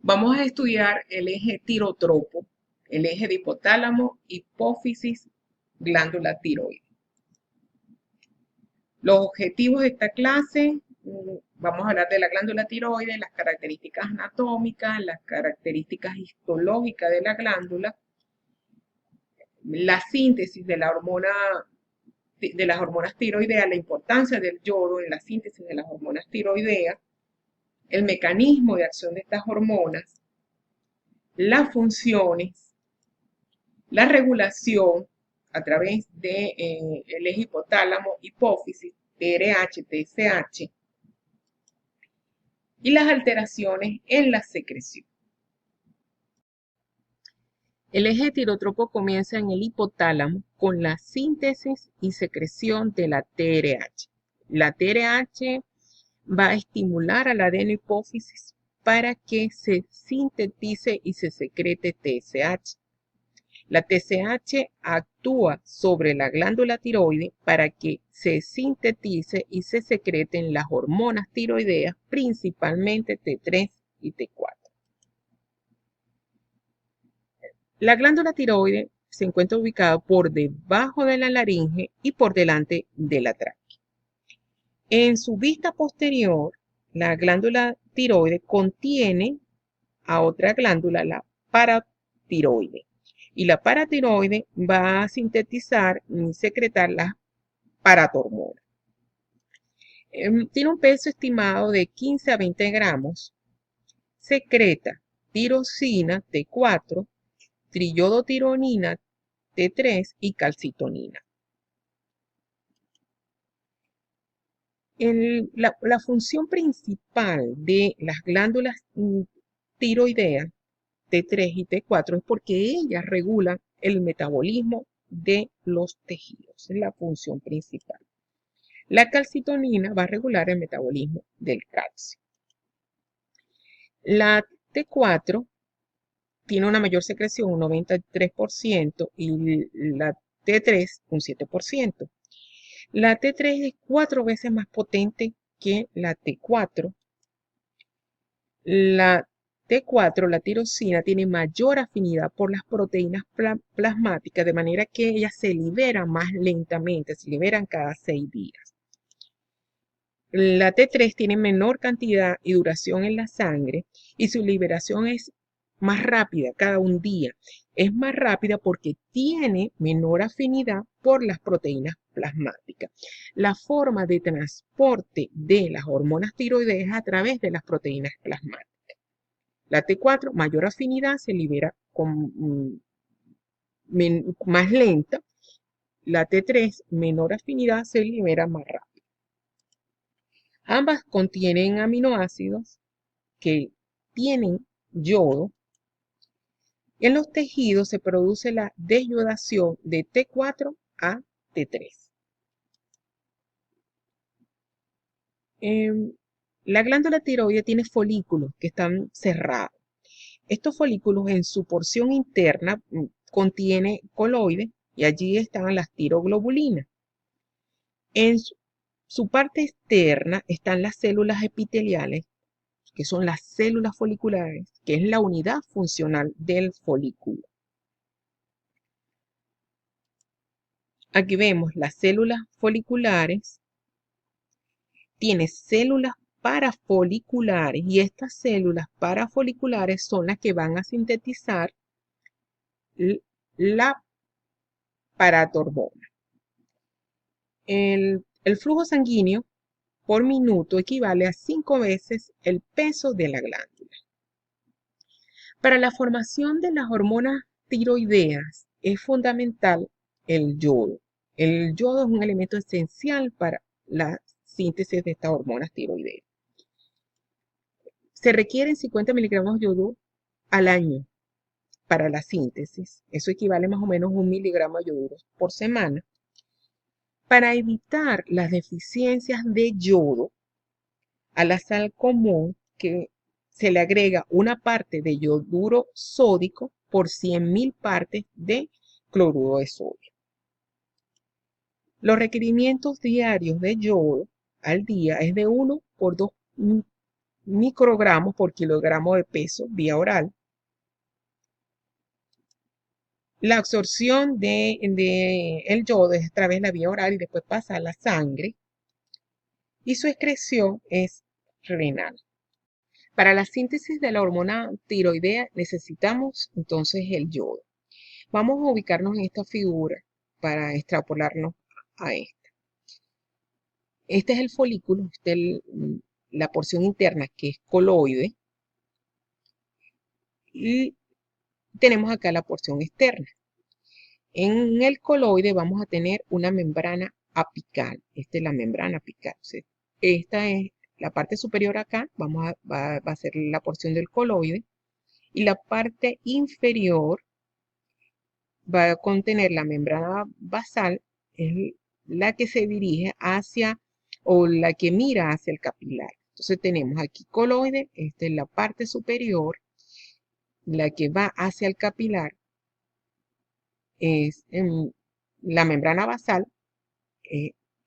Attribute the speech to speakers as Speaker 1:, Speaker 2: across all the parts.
Speaker 1: Vamos a estudiar el eje tirotropo, el eje de hipotálamo, hipófisis, glándula tiroides. Los objetivos de esta clase, vamos a hablar de la glándula tiroides, las características anatómicas, las características histológicas de la glándula, la síntesis de las hormonas tiroideas, la importancia del yodo en la síntesis de las hormonas tiroideas, el mecanismo de acción de estas hormonas, las funciones, la regulación a través de el eje hipotálamo, hipófisis, TRH, TSH, y las alteraciones en la secreción. El eje tirotropo comienza en el hipotálamo con la síntesis y secreción de la TRH. La TRH va a estimular a la adenohipófisis para que se sintetice y se secrete TSH. La TSH actúa sobre la glándula tiroide para que se sintetice y se secreten las hormonas tiroideas, principalmente T3 y T4. La glándula tiroide se encuentra ubicada por debajo de la laringe y por delante de la tráquea. En su vista posterior, la glándula tiroide contiene a otra glándula, la paratiroide. Y la paratiroide va a sintetizar y secretar las paratormonas. Tiene un peso estimado de 15 a 20 gramos. Secreta tirosina T4, triiodotironina T3 y calcitonina. La función principal de las glándulas tiroideas T3 y T4 es porque ellas regulan el metabolismo de los tejidos. Es la función principal. La calcitonina va a regular el metabolismo del calcio. La T4 tiene una mayor secreción, un 93%, y la T3 un 7%. La T3 es 4 veces más potente que la T4. La T4, la tirosina, tiene mayor afinidad por las proteínas plasmáticas, de manera que ellas se liberan más lentamente, se liberan cada 6 días. La T3 tiene menor cantidad y duración en la sangre y su liberación es más rápida cada un día. Es más rápida porque tiene menor afinidad por las proteínas plasmáticas. La forma de transporte de las hormonas tiroideas es a través de las proteínas plasmáticas. La T4, mayor afinidad, se libera más lenta. La T3, menor afinidad, se libera más rápido. Ambas contienen aminoácidos que tienen yodo. En los tejidos se produce la desyodación de T4 a T3. La glándula tiroide tiene folículos que están cerrados. Estos folículos en su porción interna contiene coloides y allí están las tiroglobulinas. En su parte externa están las células epiteliales, que son las células foliculares, que es la unidad funcional del folículo. Aquí vemos las células foliculares, tiene células parafoliculares y estas células parafoliculares son las que van a sintetizar la paratormona. El flujo sanguíneo por minuto equivale a 5 veces el peso de la glándula. Para la formación de las hormonas tiroideas es fundamental el yodo. El yodo es un elemento esencial para la síntesis de estas hormonas tiroideas. Se requieren 50 miligramos de yodo al año para la síntesis. Eso equivale más o menos a 1 miligramo de yoduro por semana. Para evitar las deficiencias de yodo, a la sal común que se le agrega una parte de yoduro sódico por 100.000 partes de cloruro de sodio. Los requerimientos diarios de yodo al día es de 1 por 2 microgramos por kilogramo de peso vía oral. La absorción de el yodo es a través de la vía oral y después pasa a la sangre y su excreción es renal. Para la síntesis de la hormona tiroidea necesitamos entonces el yodo. Vamos a ubicarnos en esta figura para extrapolarnos a esta. Este es el folículo, la porción interna que es coloide y tenemos acá la porción externa. En el coloide vamos a tener una membrana apical. Esta es la membrana apical. Esta es la parte superior acá, va a ser la porción del coloide. Y la parte inferior va a contener la membrana basal, es la que se dirige hacia o la que mira hacia el capilar. Entonces tenemos aquí coloide, esta es la parte superior, la que va hacia el capilar es la membrana basal,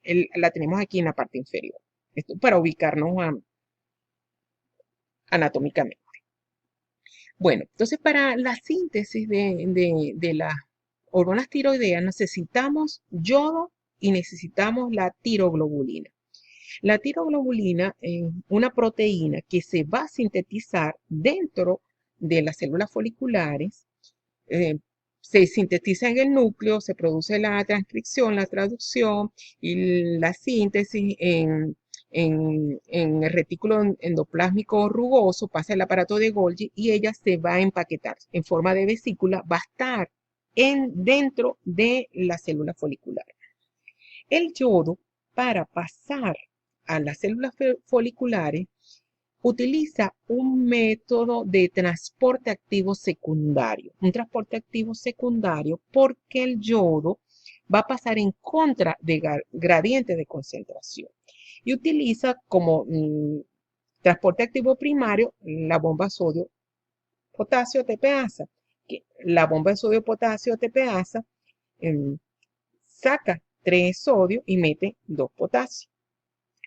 Speaker 1: la tenemos aquí en la parte inferior. Esto para ubicarnos anatómicamente. Bueno, entonces para la síntesis de las hormonas tiroideas necesitamos yodo y necesitamos la tiroglobulina. La tiroglobulina es una proteína que se va a sintetizar dentro de las células foliculares. Se sintetiza en el núcleo, se produce la transcripción, la traducción y la síntesis en el retículo endoplásmico rugoso, pasa el aparato de Golgi y ella se va a empaquetar en forma de vesícula, va a estar dentro de la célula folicular. El yodo, para pasar a las células foliculares, utiliza un método de transporte activo secundario. Un transporte activo secundario porque el yodo va a pasar en contra de gradiente de concentración y utiliza como transporte activo primario la bomba sodio-potasio TPasa. La bomba de sodio-potasio TPasa saca 3 sodio y mete 2 potasio.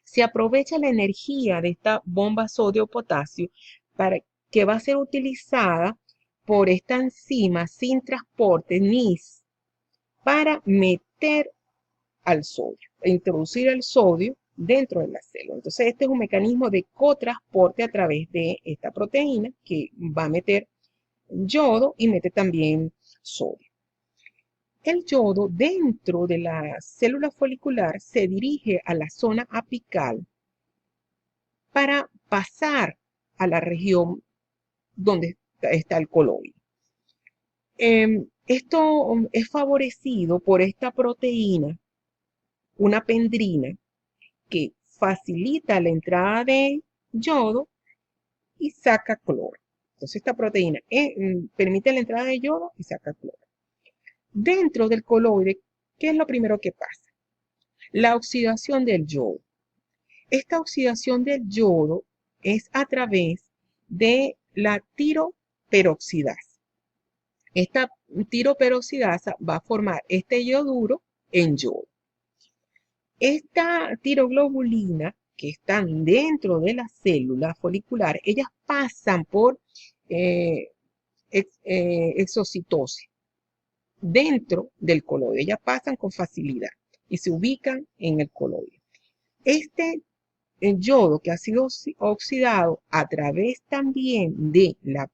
Speaker 1: Se aprovecha la energía de esta bomba sodio-potasio para que va a ser utilizada por esta enzima sin transporte NIS para meter al sodio, introducir el sodio dentro de la célula. Entonces, este es un mecanismo de cotransporte a través de esta proteína que va a meter yodo y mete también sodio. El yodo dentro de la célula folicular se dirige a la zona apical para pasar a la región donde está el coloide. Esto es favorecido por esta proteína, una pendrina, que facilita la entrada de yodo y saca cloro. Entonces esta proteína permite la entrada de yodo y saca cloro. Dentro del coloide, ¿qué es lo primero que pasa? La oxidación del yodo. Esta oxidación del yodo es a través de la tiroperoxidasa. Esta tiroperoxidasa va a formar este yoduro en yodo. Esta tiroglobulina que están dentro de las células foliculares, ellas pasan por exocitosis dentro del coloide. Ellas pasan con facilidad y se ubican en el coloide. Este yodo que ha sido oxidado a través también de la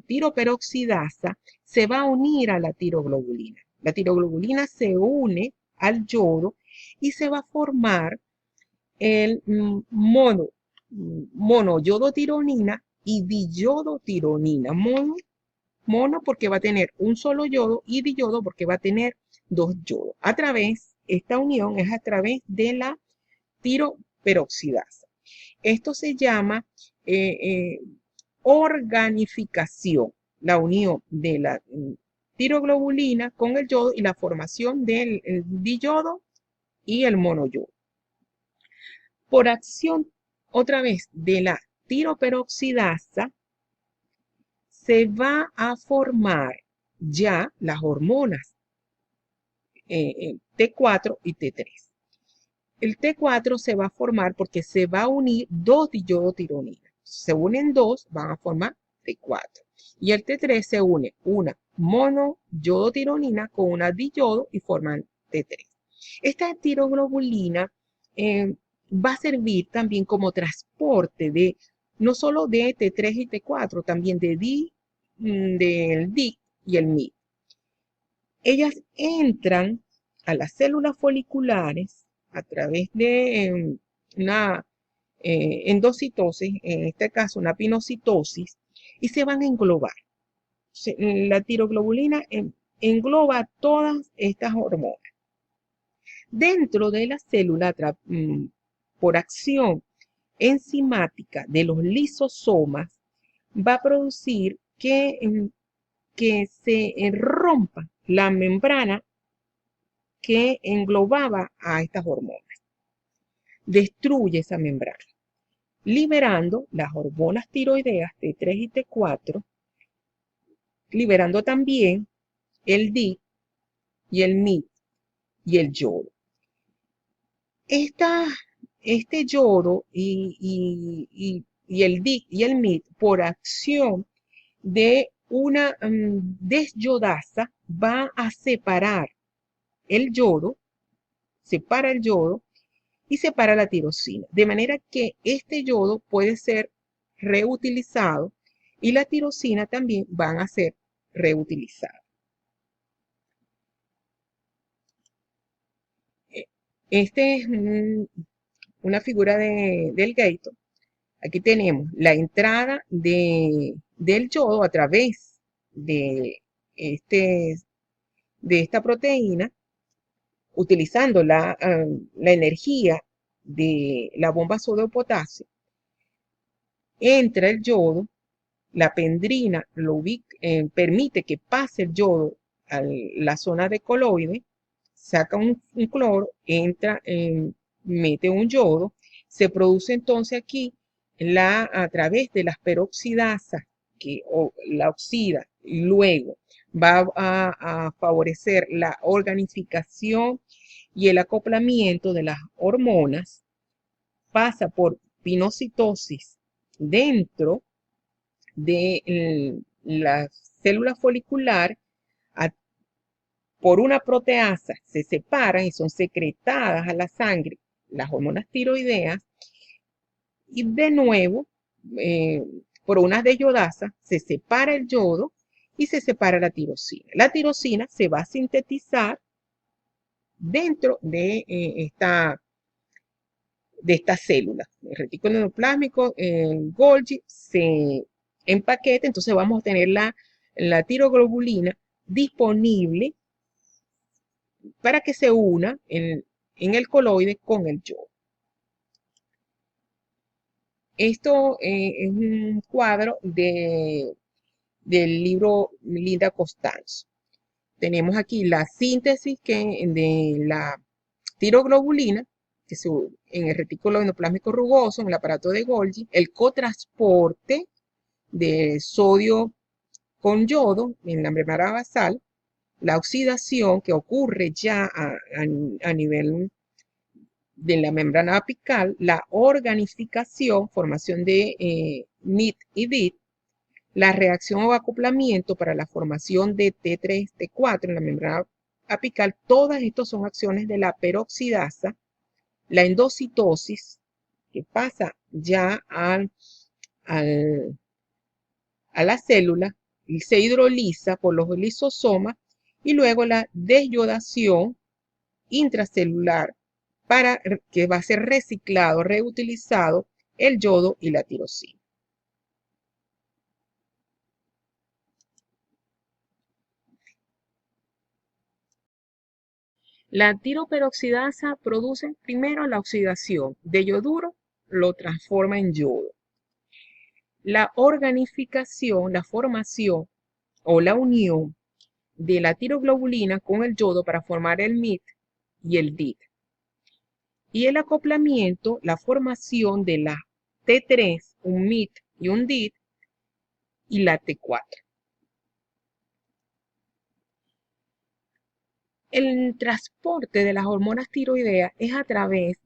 Speaker 1: tiroperoxidasa se va a unir a la tiroglobulina. La tiroglobulina se une al yodo y se va a formar el monoyodotironina y diyodotironina. Mono porque va a tener un solo yodo y diyodo porque va a tener 2 yodos. Esta unión es a través de la tiroperoxidasa. Esto se llama organificación, la unión de la tiroglobulina con el yodo y la formación del diyodo y el monoyodo. Por acción, otra vez, de la tiroperoxidasa, se va a formar ya las hormonas T4 y T3. El T4 se va a formar porque se va a unir 2 diyodotironina. Se unen dos, van a formar T4. Y el T3 se une una monoyodotironina con una diyodo y forman T3. Esta tiroglobulina va a servir también como transporte de no solo de T3 y T4, también de del DIC y el MIT. Ellas entran a las células foliculares a través de una endocitosis, en este caso una pinocitosis, y se van a englobar. La tiroglobulina engloba todas estas hormonas. Dentro de la célula, por acción enzimática de los lisosomas, va a producir que se rompa la membrana que englobaba a estas hormonas. Destruye esa membrana, liberando las hormonas tiroideas T3 y T4, liberando también el DIC y el MIT y el yodo. Este yodo y el DIC y el MIT, por acción de una desyodasa, va a separar el yodo, separa el yodo y separa la tirosina. De manera que este yodo puede ser reutilizado y la tirosina también van a ser reutilizadas. Este es una figura del gato. Aquí tenemos la entrada del yodo a través de, de esta proteína, utilizando la energía de la bomba sodio-potasio. Entra el yodo, la pendrina permite que pase el yodo a la zona de coloide, saca un cloro, entra, mete un yodo, se produce entonces aquí a través de las peroxidasas que la oxida y luego va a favorecer la organificación y el acoplamiento de las hormonas, pasa por pinocitosis dentro de la célula folicular, por una proteasa se separan y son secretadas a la sangre las hormonas tiroideas y de nuevo por unas deyodasas se separa el yodo y se separa la tirosina. La tirosina se va a sintetizar dentro de esta célula. El retículo endoplásmico Golgi se empaqueta, entonces vamos a tener la tiroglobulina disponible para que se una en el coloide con el yodo. Esto es un cuadro del libro Linda Costanzo. Tenemos aquí la síntesis de la tiroglobulina, que se en el retículo endoplásmico rugoso, en el aparato de Golgi, el cotransporte de sodio con yodo en la membrana basal, la oxidación que ocurre ya a nivel de la membrana apical, la organificación, formación de MIT y DIT, la reacción o acoplamiento para la formación de T3, T4 en la membrana apical, todas estas son acciones de la peroxidasa, la endocitosis, que pasa ya a la célula, y se hidroliza por los lisosomas, y luego la desyodación intracelular para que va a ser reciclado, reutilizado el yodo y la tirosina. La tiroperoxidasa produce primero la oxidación de yoduro, lo transforma en yodo. La organificación, la formación o la unión de la tiroglobulina con el yodo para formar el MIT y el DIT. Y el acoplamiento, la formación de la T3, un MIT y un DIT, y la T4. El transporte de las hormonas tiroideas es a través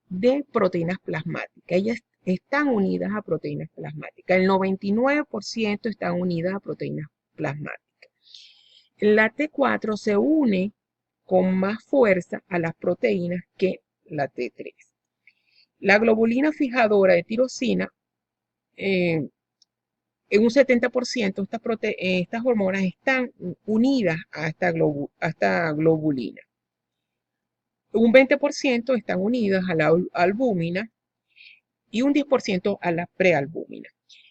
Speaker 1: de proteínas plasmáticas. están unidas a proteínas plasmáticas. El 99% están unidas a proteínas plasmáticas. La T4 se une con más fuerza a las proteínas que la T3. La globulina fijadora de tirosina, en un 70% estas hormonas están unidas a esta globulina. Un 20% están unidas a la albúmina y un 10% a la prealbúmina.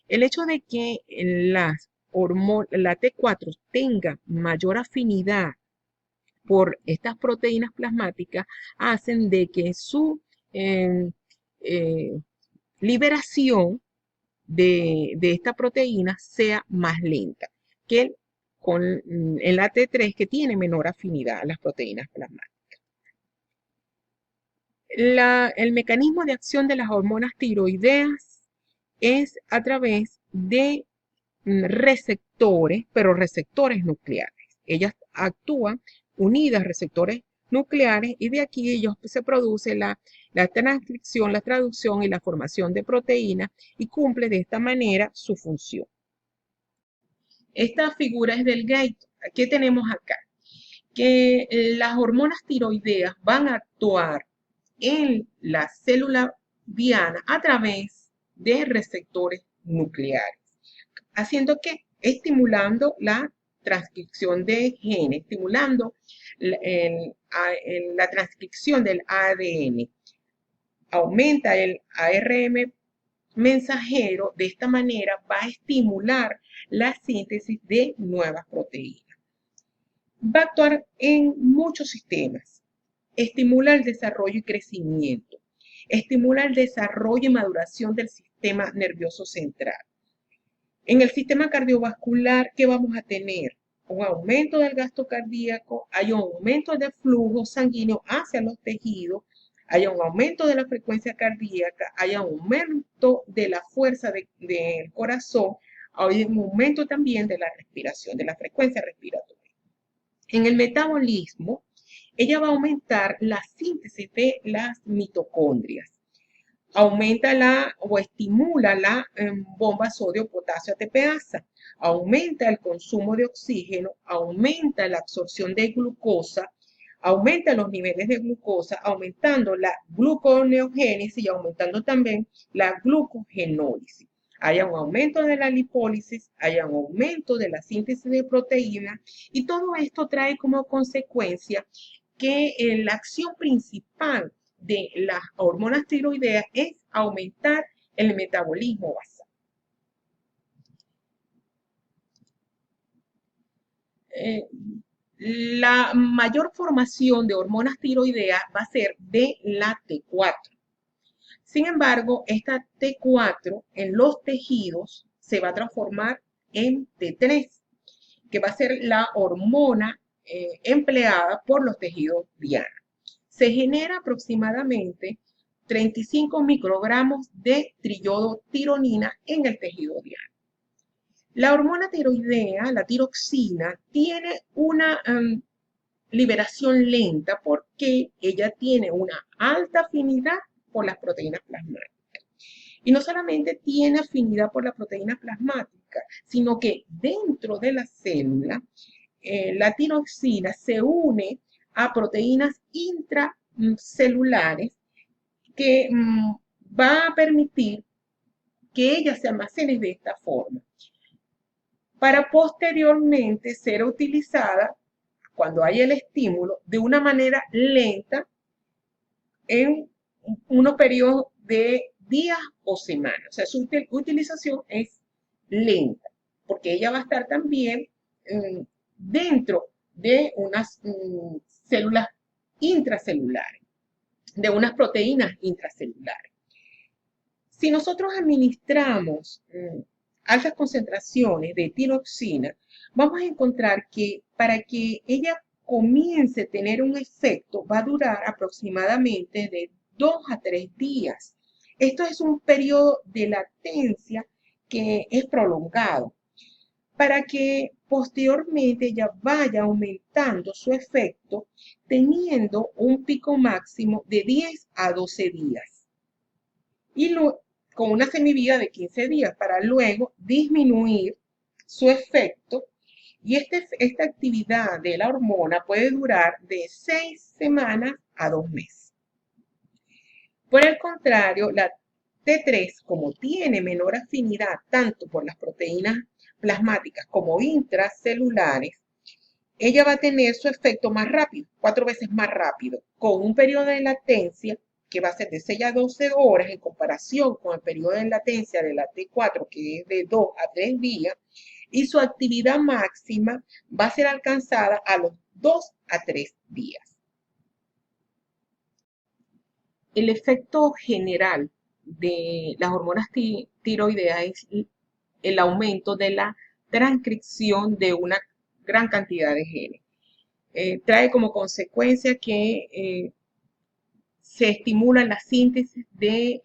Speaker 1: El hecho de que la T4 tenga mayor afinidad por estas proteínas plasmáticas hacen de que su liberación de esta proteína sea más lenta que en la T3, que tiene menor afinidad a las proteínas plasmáticas. El mecanismo de acción de las hormonas tiroideas es a través de receptores, pero receptores nucleares. Ellas actúan unidas a receptores nucleares y de aquí se produce la transcripción, la traducción y la formación de proteínas y cumple de esta manera su función. Esta figura es del Gate. ¿Qué tenemos acá? Que las hormonas tiroideas van a actuar en la célula diana a través de receptores nucleares, haciendo que estimulando la transcripción de genes, estimulando la transcripción del ADN, aumenta el ARM mensajero. De esta manera va a estimular la síntesis de nuevas proteínas. Va a actuar en muchos sistemas. Estimula el desarrollo y crecimiento. Estimula el desarrollo y maduración del sistema nervioso central. En el sistema cardiovascular, ¿qué vamos a tener? Un aumento del gasto cardíaco, hay un aumento del flujo sanguíneo hacia los tejidos, hay un aumento de la frecuencia cardíaca, hay un aumento de la fuerza del corazón, hay un aumento también de la respiración, de la frecuencia respiratoria. En el metabolismo, ella va a aumentar la síntesis de las mitocondrias. Aumenta o estimula la bomba sodio-potasio ATPasa, aumenta el consumo de oxígeno, aumenta la absorción de glucosa, aumenta los niveles de glucosa, aumentando la gluconeogénesis y aumentando también la glucogenólisis. Hay un aumento de la lipólisis, hay un aumento de la síntesis de proteínas y todo esto trae como consecuencia que la acción principal de las hormonas tiroideas es aumentar el metabolismo basal. La mayor formación de hormonas tiroideas va a ser de la T4. Sin embargo, esta T4 en los tejidos se va a transformar en T3, que va a ser la hormona empleada por los tejidos dianos. Se genera aproximadamente 35 microgramos de triiodotironina en el tejido diano. La hormona tiroidea, la tiroxina, tiene una liberación lenta porque ella tiene una alta afinidad por las proteínas plasmáticas. Y no solamente tiene afinidad por la proteína plasmática, sino que dentro de la célula, la tiroxina se une a proteínas intracelulares que va a permitir que ellas se almacenen de esta forma para posteriormente ser utilizada cuando hay el estímulo de una manera lenta en unos periodos de días o semanas. O sea, su utilización es lenta porque ella va a estar también dentro de unas células intracelulares, de unas proteínas intracelulares. Si nosotros administramos altas concentraciones de tiroxina, vamos a encontrar que para que ella comience a tener un efecto va a durar aproximadamente de 2 a 3 días. Esto es un periodo de latencia que es prolongado para que posteriormente ella vaya aumentando su efecto teniendo un pico máximo de 10 a 12 días. Y con una semivida de 15 días para luego disminuir su efecto. Y esta actividad de la hormona puede durar de 6 semanas a 2 meses. Por el contrario, la T3, como tiene menor afinidad tanto por las proteínas plasmáticas como intracelulares, ella va a tener su efecto más rápido, 4 veces más rápido, con un periodo de latencia que va a ser de 6 a 12 horas en comparación con el periodo de latencia de la T4, que es de 2 a 3 días, y su actividad máxima va a ser alcanzada a los 2 a 3 días. El efecto general de las hormonas tiroideas es el aumento de la transcripción de una gran cantidad de genes. Trae como consecuencia que se estimula la síntesis de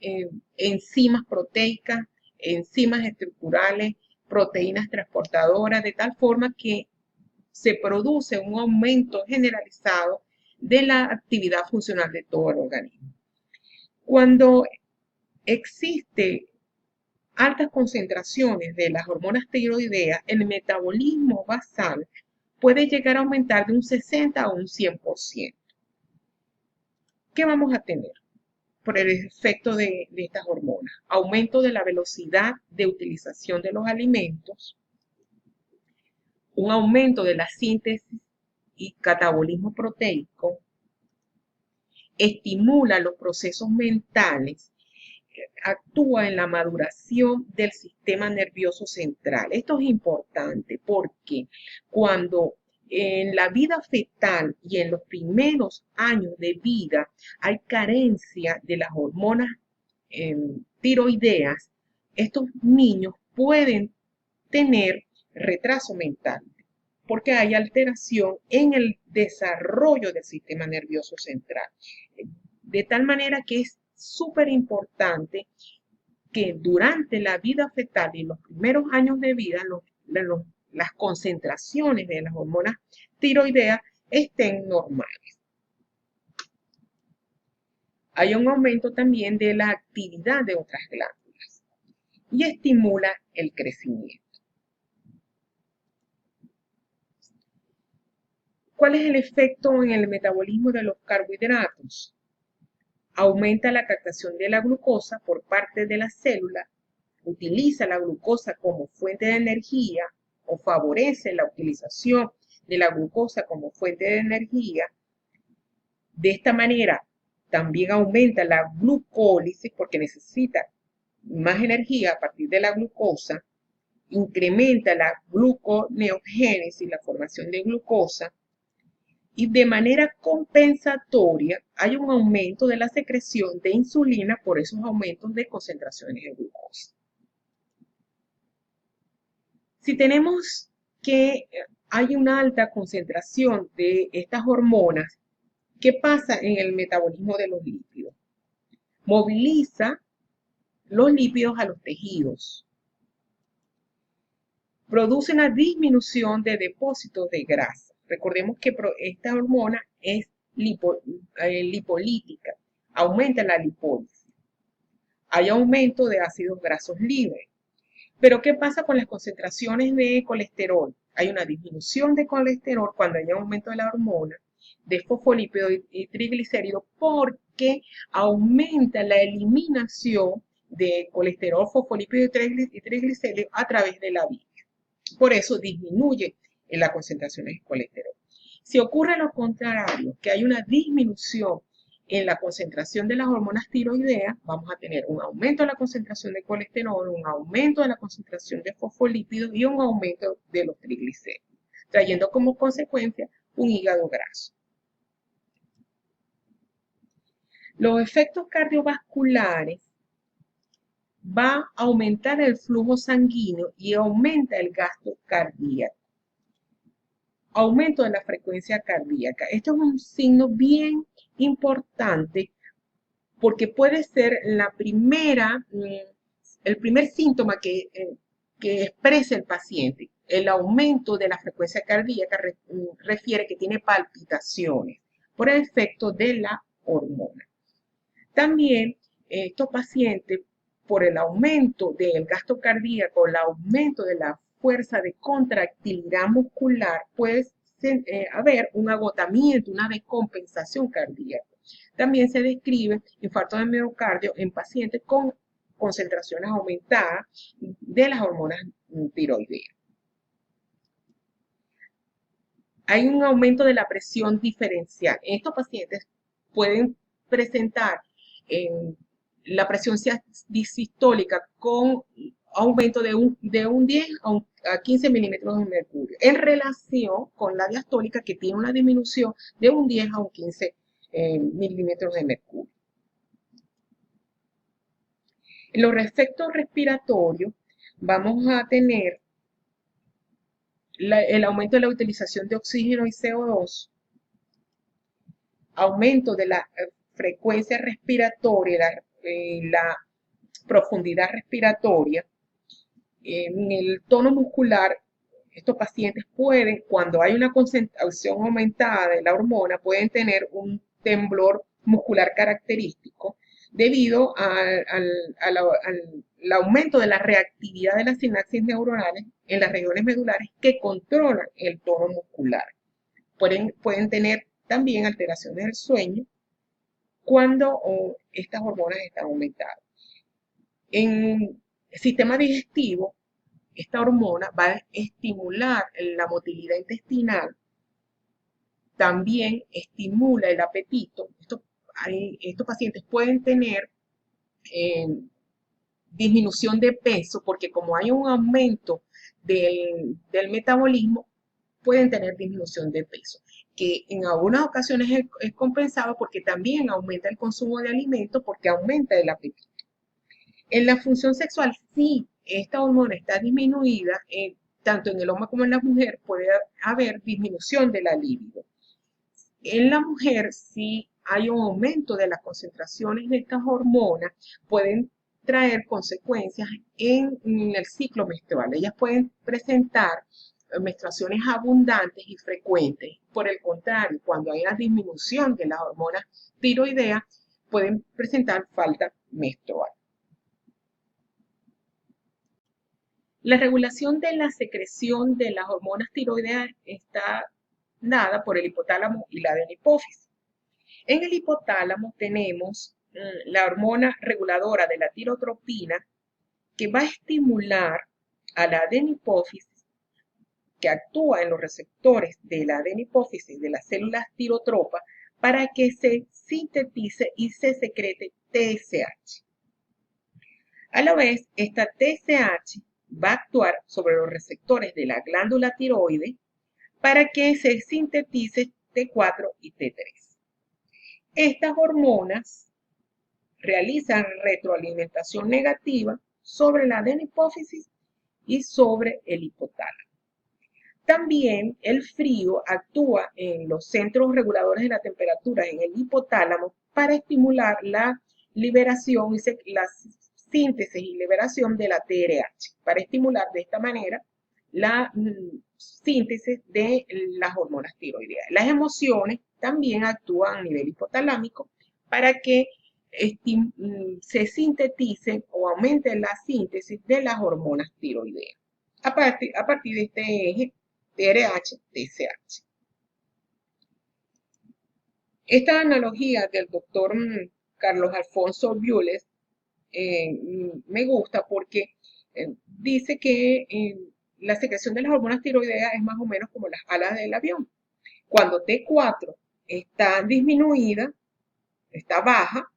Speaker 1: enzimas proteicas, enzimas estructurales, proteínas transportadoras, de tal forma que se produce un aumento generalizado de la actividad funcional de todo el organismo. Cuando existe altas concentraciones de las hormonas tiroideas, el metabolismo basal puede llegar a aumentar de un 60 a un 100%. ¿Qué vamos a tener por el efecto de estas hormonas? Aumento de la velocidad de utilización de los alimentos, un aumento de la síntesis y catabolismo proteico, estimula los procesos mentales, actúa en la maduración del sistema nervioso central. Esto es importante porque cuando en la vida fetal y en los primeros años de vida hay carencia de las hormonas tiroideas, estos niños pueden tener retraso mental porque hay alteración en el desarrollo del sistema nervioso central. De tal manera que es súper importante que durante la vida fetal y los primeros años de vida las concentraciones de las hormonas tiroideas estén normales. Hay un aumento también de la actividad de otras glándulas y estimula el crecimiento. ¿Cuál es el efecto en el metabolismo de los carbohidratos? Aumenta la captación de la glucosa por parte de la célula, utiliza la glucosa como fuente de energía o favorece la utilización de la glucosa como fuente de energía. De esta manera, también aumenta la glucólisis porque necesita más energía a partir de la glucosa, incrementa la gluconeogénesis, la formación de glucosa, y de manera compensatoria hay un aumento de la secreción de insulina por esos aumentos de concentraciones de glucosa. Si tenemos que hay una alta concentración de estas hormonas, ¿qué pasa en el metabolismo de los lípidos? Moviliza los lípidos a los tejidos. Produce una disminución de depósitos de grasa. Recordemos que esta hormona es lipolítica, aumenta la lipólisis. Hay aumento de ácidos grasos libres. Pero ¿qué pasa con las concentraciones de colesterol? Hay una disminución de colesterol cuando hay aumento de la hormona, de fosfolípidos y triglicéridos, porque aumenta la eliminación de colesterol, fosfolípidos y triglicéridos a través de la vía. Por eso disminuye en la concentración de colesterol. Si ocurre lo contrario, que hay una disminución en la concentración de las hormonas tiroideas, vamos a tener un aumento de la concentración de colesterol, un aumento de la concentración de fosfolípidos y un aumento de los triglicéridos, trayendo como consecuencia un hígado graso. Los efectos cardiovasculares va a aumentar el flujo sanguíneo y aumenta el gasto cardíaco. Aumento de la frecuencia cardíaca. Esto es un signo bien importante porque puede ser el primer síntoma que expresa el paciente. El aumento de la frecuencia cardíaca refiere que tiene palpitaciones por el efecto de la hormona. También estos pacientes por el aumento del gasto cardíaco, el aumento de la fuerza de contractilidad muscular, puede haber un agotamiento, una descompensación cardíaca. También se describe infarto de miocardio en pacientes con concentraciones aumentadas de las hormonas tiroideas. Hay un aumento de la presión diferencial. Estos pacientes pueden presentar la presión disistólica con aumento de un 10 a 15 milímetros de mercurio, en relación con la diastólica, que tiene una disminución de un 10 a un 15 milímetros de mercurio. En los efectos respiratorios vamos a tener el aumento de la utilización de oxígeno y CO2, aumento de la frecuencia respiratoria, la profundidad respiratoria. En el tono muscular, estos pacientes pueden, cuando hay una concentración aumentada de la hormona, pueden tener un temblor muscular característico debido al aumento de la reactividad de las sinapsis neuronales en las regiones medulares que controlan el tono muscular. Pueden tener también alteraciones del sueño cuando estas hormonas están aumentadas. En el sistema digestivo, esta hormona va a estimular la motilidad intestinal, también estimula el apetito. Estos pacientes pueden tener disminución de peso, porque como hay un aumento del metabolismo, pueden tener disminución de peso, que en algunas ocasiones es compensado porque también aumenta el consumo de alimentos, porque aumenta el apetito. En la función sexual, sí, esta hormona está disminuida, tanto en el hombre como en la mujer puede haber disminución de la libido. En la mujer, si hay un aumento de las concentraciones de estas hormonas, pueden traer consecuencias en el ciclo menstrual. Ellas pueden presentar menstruaciones abundantes y frecuentes. Por el contrario, cuando hay una disminución de las hormonas tiroideas, pueden presentar falta menstrual. La regulación de la secreción de las hormonas tiroideas está dada por el hipotálamo y la adenohipófisis. En el hipotálamo tenemos la hormona reguladora de la tirotropina, que va a estimular a la adenohipófisis, que actúa en los receptores de la adenohipófisis de las células tirotropas, para que se sintetice y se secrete TSH. A la vez, esta TSH va a actuar sobre los receptores de la glándula tiroides para que se sintetice T4 y T3. Estas hormonas realizan retroalimentación negativa sobre la adenohipófisis y sobre el hipotálamo. También el frío actúa en los centros reguladores de la temperatura en el hipotálamo para estimular la liberación y la síntesis y liberación de la TRH, para estimular de esta manera la síntesis de las hormonas tiroideas. Las emociones también actúan a nivel hipotalámico para que se sinteticen o aumente la síntesis de las hormonas tiroideas a partir de este eje TRH-TSH. Esta analogía del doctor Carlos Alfonso Viules me gusta porque dice que la secreción de las hormonas tiroideas es más o menos como las alas del avión. Cuando T4 está disminuida, está baja,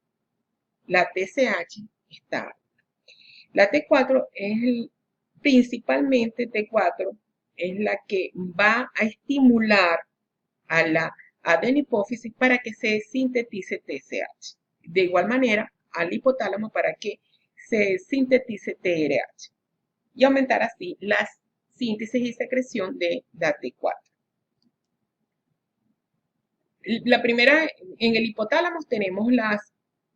Speaker 1: la TSH está alta. La T4 es principalmente T4 es la que va a estimular a la adenohipófisis para que se sintetice TSH. De igual manera, al hipotálamo para que se sintetice TRH y aumentar así la síntesis y secreción de la T4. La primera, en el hipotálamo tenemos la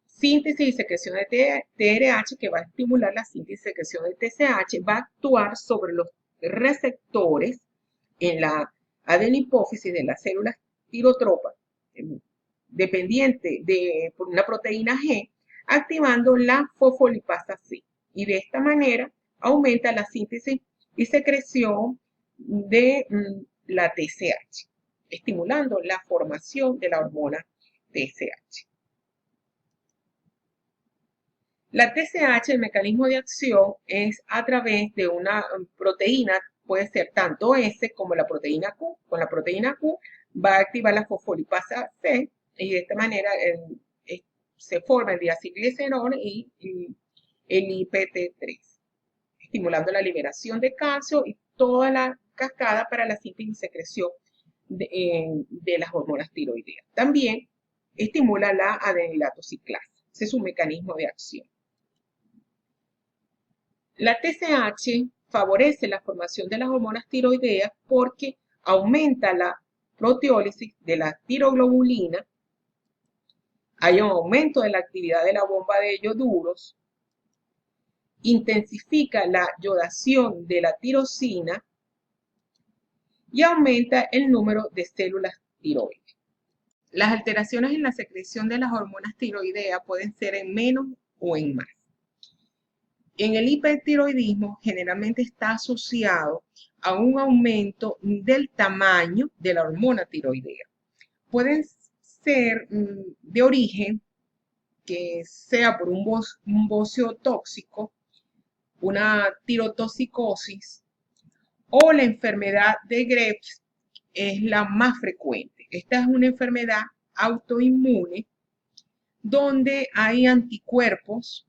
Speaker 1: síntesis y secreción de TRH, que va a estimular la síntesis y secreción de TSH, va a actuar sobre los receptores en la adenohipófisis de las células tirotropas, dependiente de una proteína G, activando la fosfolipasa C. y de esta manera aumenta la síntesis y secreción de la TSH, estimulando la formación de la hormona TSH. La TSH, el mecanismo de acción es a través de una proteína, puede ser tanto S como la proteína Q. Con la proteína Q va a activar la fosfolipasa C y de esta manera se forma el diacilglicerol y el IPT3, estimulando la liberación de calcio y toda la cascada para la síntesis y secreción de las hormonas tiroideas. También estimula la adenilato ciclasa. Ese es un mecanismo de acción. La TSH favorece la formación de las hormonas tiroideas porque aumenta la proteólisis de la tiroglobulina, hay un aumento de la actividad de la bomba de ioduros, intensifica la yodación de la tirosina y aumenta el número de células tiroides. Las alteraciones en la secreción de las hormonas tiroideas pueden ser en menos o en más. En el hipertiroidismo generalmente está asociado a un aumento del tamaño de la hormona tiroidea. Pueden ser de origen que sea por un bocio tóxico, una tirotoxicosis o la enfermedad de Graves es la más frecuente. Esta es una enfermedad autoinmune donde hay anticuerpos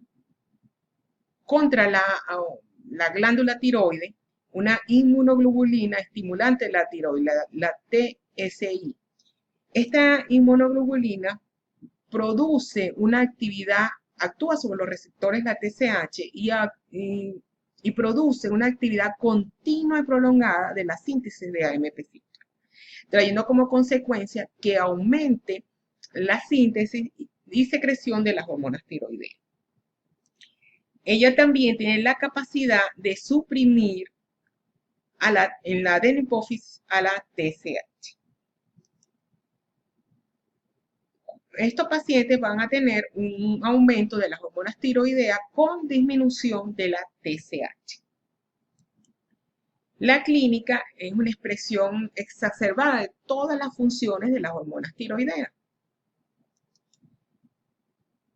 Speaker 1: contra la glándula tiroide, una inmunoglobulina estimulante de la tiroide, la TSI. Esta inmunoglobulina produce una actividad, actúa sobre los receptores de la TSH y produce una actividad continua y prolongada de la síntesis de AMP5, trayendo como consecuencia que aumente la síntesis y secreción de las hormonas tiroideas. Ella también tiene la capacidad de suprimir en la adenohipófisis a la TSH. Estos pacientes van a tener un aumento de las hormonas tiroideas con disminución de la TSH. La clínica es una expresión exacerbada de todas las funciones de las hormonas tiroideas.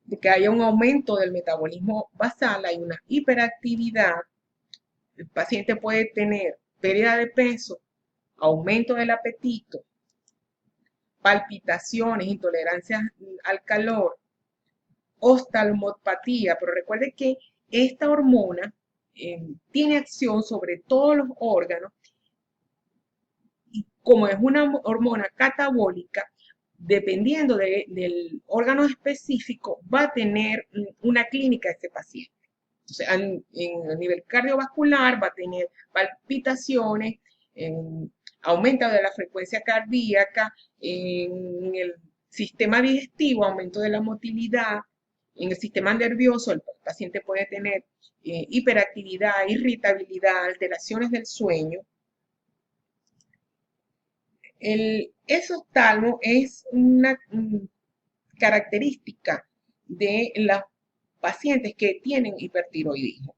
Speaker 1: De que haya un aumento del metabolismo basal, hay una hiperactividad. El paciente puede tener pérdida de peso, aumento del apetito, palpitaciones, intolerancias al calor, oftalmopatía, pero recuerde que esta hormona tiene acción sobre todos los órganos y como es una hormona catabólica, dependiendo del órgano específico, va a tener una clínica ese paciente. Entonces, a nivel cardiovascular va a tener palpitaciones, aumento de la frecuencia cardíaca, en el sistema digestivo, aumento de la motilidad, en el sistema nervioso, el paciente puede tener hiperactividad, irritabilidad, alteraciones del sueño. El esoftalmo es una característica de los pacientes que tienen hipertiroidismo.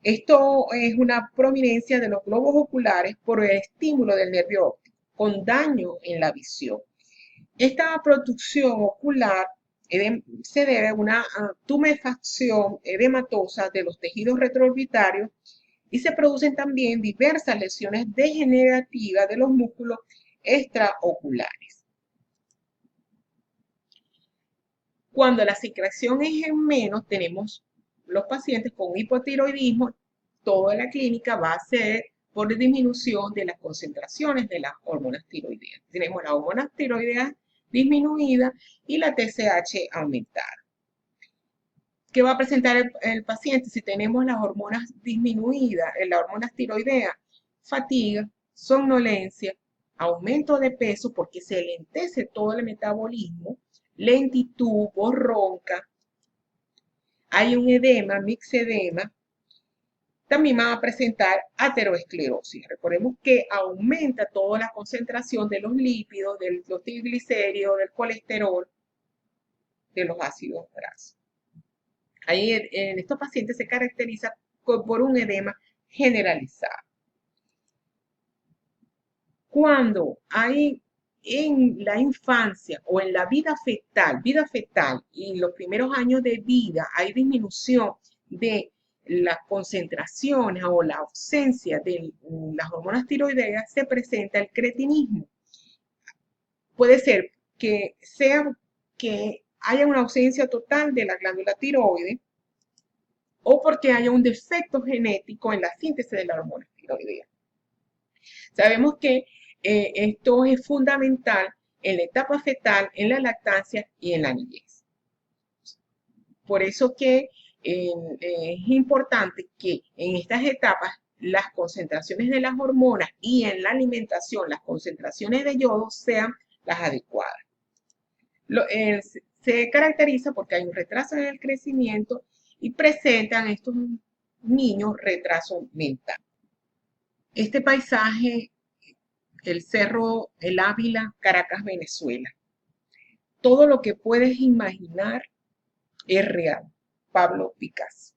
Speaker 1: Esto es una prominencia de los globos oculares por el estímulo del nervio óptico, con daño en la visión. Esta producción ocular se debe a una tumefacción edematosa de los tejidos retroorbitarios y se producen también diversas lesiones degenerativas de los músculos extraoculares. Cuando la secreción es en menos, tenemos los pacientes con hipotiroidismo, toda la clínica va a ser por disminución de las concentraciones de las hormonas tiroideas. Tenemos las hormonas tiroideas disminuidas y la TSH aumentada. ¿Qué va a presentar el paciente si tenemos las hormonas disminuidas, las hormonas tiroideas? Fatiga, somnolencia, aumento de peso porque se lentece todo el metabolismo, lentitud, voz ronca, hay un edema, mixedema. También va a presentar ateroesclerosis. Recordemos que aumenta toda la concentración de los lípidos, de los triglicéridos, del colesterol, de los ácidos grasos. Ahí en estos pacientes se caracteriza por un edema generalizado. Cuando hay en la infancia o en la vida fetal y los primeros años de vida hay disminución de las concentraciones o la ausencia de las hormonas tiroideas, se presenta el cretinismo. Puede ser que haya una ausencia total de la glándula tiroides o porque haya un defecto genético en la síntesis de la hormona tiroidea. Sabemos que esto es fundamental en la etapa fetal, en la lactancia y en la niñez. Por eso que es importante que en estas etapas las concentraciones de las hormonas y en la alimentación las concentraciones de yodo sean las adecuadas. Se caracteriza porque hay un retraso en el crecimiento y presentan estos niños retraso mental. Este paisaje, el Cerro El Ávila, Caracas, Venezuela. Todo lo que puedes imaginar es real. Pablo Picasso.